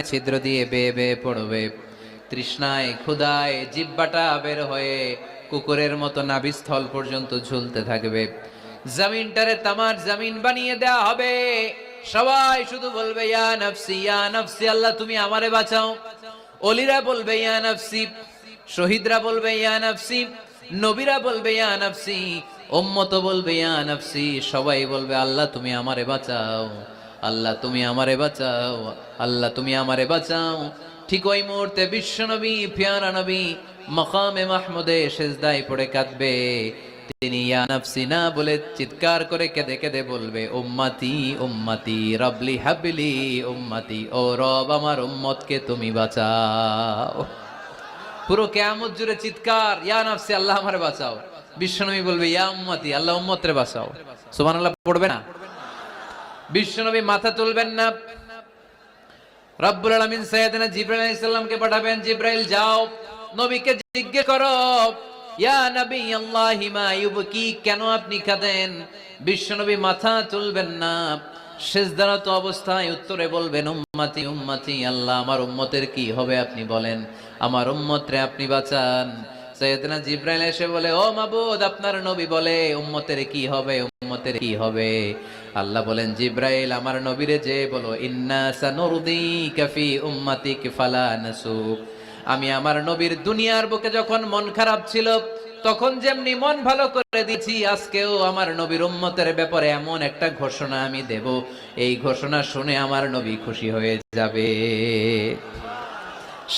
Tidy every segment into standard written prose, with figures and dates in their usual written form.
ছিদ্র দিয়ে বেয়ে বেয়ে পড়বে, তৃষ্ণায় ক্ষুধায় জিহ্বাটা বের হয়ে কুকুরের মতো নাভিস্থল পর্যন্ত ঝুলতে থাকবে। জমিনটারে তামার জমিন বানিয়ে দেয়া হবে। সবাই শুধু বলবে ইয়া নফসি ইয়া নফসি, আল্লাহ তুমি আমারে বাঁচাও। অলিরা বলবে ইয়া নফসি, শহীদরা বলবে ইয়া নফসি, নবীরা বলবে ইয়া নফসি, উম্মত বলবে ইয়া নফসি। সবাই বলবে আল্লাহ তুমি আমারে বাঁচাও, আল্লাহ তুমি আমারে বাঁচাও, আল্লাহ তুমি আমারে বাঁচাও। ঠিক ওই মুহূর্তে বিশ্বনবী প্যারা নবী মাকামে মাহমুদে সেজদায় পড়ে কাঁদবে। তিনি ইয়া নাফসি না বলে চিৎকার করে কেঁদে কেঁদে বলবে উম্মতি উম্মতি রবলি হাবলি উম্মতি, ও রব আমার উম্মতকে তুমি বাঁচাও। পুরো কিয়ামত জুড়ে চিৎকার ইয়া নাফসি আল্লাহ আমারে বাঁচাও। বিশ্বনবী বলবে ইয়া উম্মতি আল্লাহ উম্মতরে বাঁচাও। সুবহানাল্লাহ পড়বে না? বিশ্বনবী মাথা তুলবেন না। রব্বুল আলামিন সাইয়েদনা জিবরাইল আলাইহিস সালামকে পাঠাবেন, জিবরাইল যাও নবীকে জিজ্ঞেস করো ইয়া নবী আল্লাহি মা ইউবকি, কেন আপনি কাঁদেন? বিশ্বনবী মাথা তুলবেন না, সিজদারত অবস্থায় উত্তরে বলবেন উম্মতি উম্মতি, আল্লাহ আমার উম্মতের কি হবে আপনি বলেন, আমার উম্মতরে আপনি বাঁচান। সাইয়েদনা জিবরাইল এসে বলে ও মাবুদ আপনার নবী বলে উম্মতের কি হবে, উম্মতের কি হবে? আল্লাহ বলেন জিবরাইল আমার নবীরে যে বলো ইন্না সানুরদিকা ফি উম্মাতিক ফালা নাসুক, আমি আমার নবীর দুনিয়ার বুকে যখন মন খারাপ ছিল তখন যেমনি মন ভালো করে দিয়েছি, আজকেও আমার নবীর উম্মতের ব্যাপারে এমন একটা ঘোষণা আমি দেব, এই ঘোষণা শুনে আমার নবী খুশি হয়ে যাবে।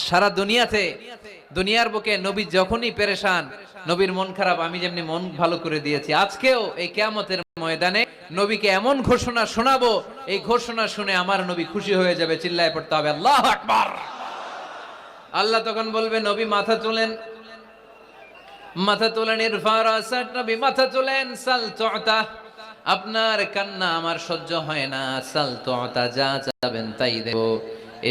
সারা দুনিয়াতে দুনিয়ার বুকে নবী যখনই পেরেশান, নবীর মন খারাপ, আমি যেমনি মন ভালো করে দিয়েছি, আজকেও এই কিয়ামতের ময়দানে নবীকে এমন ঘোষণা শোনাবো, এই ঘোষণা শুনে আমার নবী খুশি হয়ে যাবে। চিল্লায় পড়তে হবে আল্লাহু আকবার। আল্লাহ তখন বলবে নবী মাথা তোলেন, মাথা তোলেন, ইরফা রাসাক, নবী মাথা তোলেন, সাল তুতা, আপনার কান্না আমার সহ্য হয় না, সাল তুতা, যা চাবেন তাই দেব।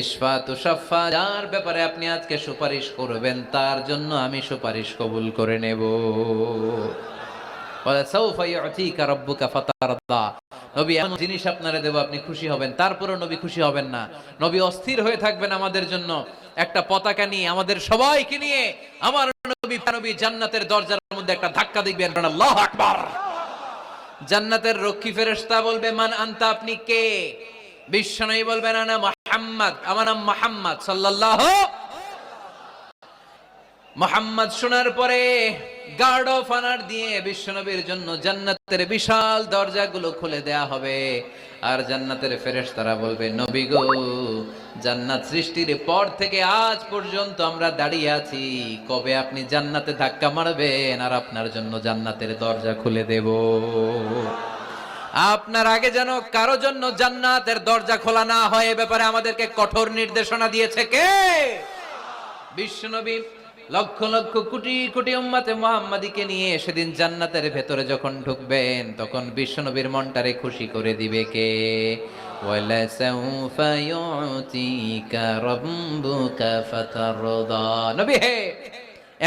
ইশফা তুশাফা, যার ব্যাপারে আপনি আজকে সুপারিশ করবেন তার জন্য আমি সুপারিশ কবুল করে নেব। ওয়া সাউফা ইউতিকা রাব্বুকা ফাতারদা, নবী এমন জিনিস আপনারে দেব আপনি খুশি হবেন। তারপরেও নবী খুশি হবেন না, নবী অস্থির হয়ে থাকবেন আমাদের জন্য একটা পতাকা নিয়ে, আমাদের সবাইকে নিয়ে আমার নবী জান্নাতের দরজার মধ্যে একটা ধাক্কা দিবেন, আল্লাহু আকবার। জান্নাতের রক্ষী ফেরেশতা বলবে মান আনতা, আপনি কে? বিশ্বনবী বলবেন আনা মুহাম্মদ, আমার নাম মুহাম্মদ সাল্লাল্লাহু। মুহাম্মদ শোনার পরে গার্ড অফ অনার দিয়ে বিশ্বনবীর জন্য জান্নাতের বিশাল দরজাগুলো খুলে দেয়া হবে। আর জান্নাতের ফেরেশতারা বলবে নবী গো, জান্নাত সৃষ্টির পর থেকে আজ পর্যন্ত আমরা দাঁড়িয়ে আছি, কবে আপনি জান্নাতে ধাক্কা মারবেন আর আপনার জন্য জান্নাতের দরজা খুলে দেব। আপনার আগে যেন কারো জন্য জান্নাতের দরজা খোলা না হয়, এ ব্যাপারে আমাদেরকে কঠোর নির্দেশনা দিয়েছে কে? বিশ্বনবী লক্ষ লক্ষ কোটি কোটি উম্মতে মুহাম্মাদীকে নিয়ে সেদিন জান্নাতের ভেতরে যখন ঢুকবেন তখন বিশ্বনবীর মনটারে খুশি করে দিবে কে? ওয়ালা সাউফা ইউতিকা রাব্বুকা ফাতারদা, নবী হে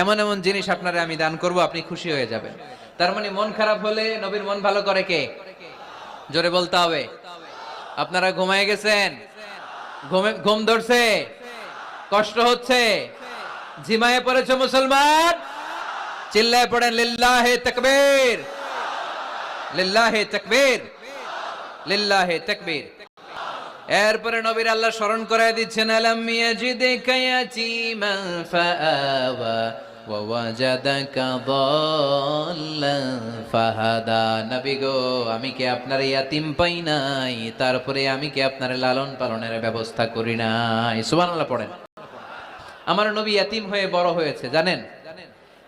এমন এমন জিনিস আপনারে আমি দান করব, আপনি খুশি হয়ে যাবেন। তার মানে মন খারাপ হলে নবীর মন ভালো করে কে? জোরে বলতে হবে। আপনারা ঘুমায় গেছেন, ঘুম ধরছে, কষ্ট হচ্ছে, ঝিমায়ে পড়েছে মুসলমান, চিল্লায় পড়েন লিল্লাহে তাকবীর, লিল্লাহে তাকবীর, লিল্লাহে তাকবীর। এরপরে নবীর আল্লাহ স্মরণ করায় দিচ্ছেন আলাম ইয়াজিদিকা ইয়াতীমান ফাআওয়া ওয়া ওয়াজাদাকা দাল্লান ফাহাদা, নবী গো আমি কি আপনার ইয়াতিম পাই নাই, তারপরে আমি কি আপনার লালন পালনের ব্যবস্থা করি নাই? সুবহানাল্লাহ পড়েন। আমার নবী ইয়াতিম হয়ে বড় হয়েছে, জানেন?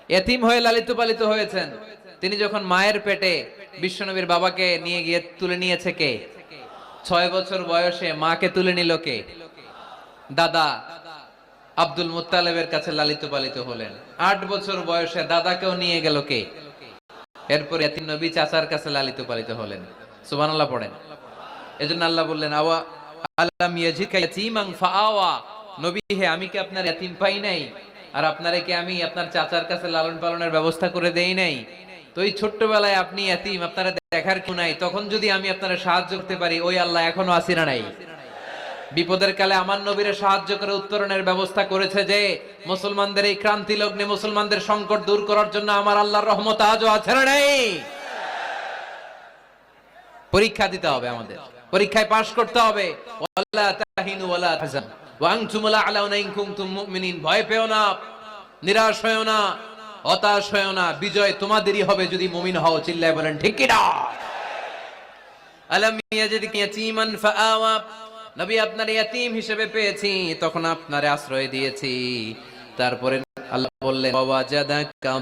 ইয়াতিম হয়ে লালিত পালিত হয়েছেন। তিনি যখন মায়ের পেটে বিশ্বনবীর বাবাকে নিয়ে গিয়ে তুলে নিয়েছে কে? 6 বছর বয়সে মাকে তুলে নিল কে? দাদা আব্দুল মুত্তালিবের কাছে লালিত পালিত হলেন। 8 বছর বয়সে দাদাকেও নিয়ে গেল কে? এরপর ইয়াতিম নবী চাচার কাছে লালিত পালিত হলেন। সুবহানাল্লাহ পড়েন। এজন্য আল্লাহ বললেন আওয়া আলাম ইয়াজিকা ইয়াতীমান ফাআওয়া, নবী হে আমি কি আপনার ইয়াতিম পাই নাই, আর আপনারে কি আমি আপনার চাচার কাছে লালন পালনের ব্যবস্থা করে দেই নাই? তো এই ছোট্টবেলায় আপনি ইয়াতিম, আপনারা দেখার কেউ নাই, তখন যদি আমি আপনারা সাহায্য করতে পারি, ওই আল্লাহ এখনো আসি না নাই? বিপদের কালে আমার নবীরে সাহায্য করে উত্তরণের ব্যবস্থা করেছে যে মুসলমানদের এই ক্রান্তি লগ্নে মুসলমানদের সংকট দূর করার জন্য আমার আল্লাহর রহমত আজও আছে না নেই? পরীক্ষা দিতে হবে, আমাদের পরীক্ষায় পাশ করতে হবে। ওয়ালা তাহিনু ওয়ালা তাহজানু ওয়া আনতুমুল আ'লাউনা ইন কুনতুম মুমিনিন। ভয় পেও না, নিরাশ হয়ো না, হতাশ হয়ো না, বিজয় তোমাদেরই হবে যদি মুমিন হও। চিল্লায় বলেন ঠিক কি না? আলাম ইয়াজিদকা ইয়াতীমান ফাআওয়া। নবী আপনার ইয়াতীম হিসেবে পেয়েছি, তখন আপনারে আশ্রয় দিয়েছি। তারপরে আল্লাহ বললেন ওয়াজাদাকা